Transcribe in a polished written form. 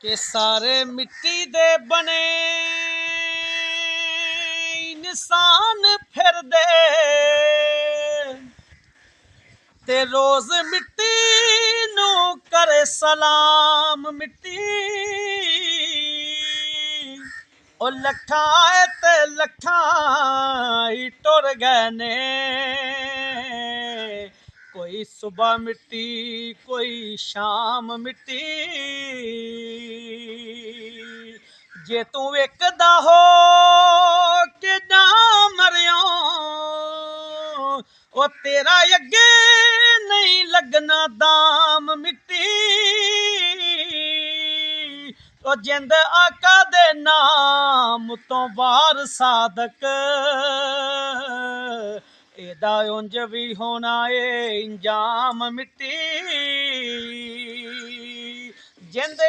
कि सारे मिट्टी दे बने इंसान फिर दे ते रोज मिट्टी नू करे सलाम मिट्टी ओ लखा ते लखा ही टुर गए ने कोई सुबह मिट्टी कोई शाम मिट्टी जे तू वेखदा हो कि ना मरियो ओ तेरा अगे नहीं लगना दाम मिट्टी ओ जिंद आका दे नाम तो वार सादक एदा उंज भी होना ए इंजाम मिट्टी जिंद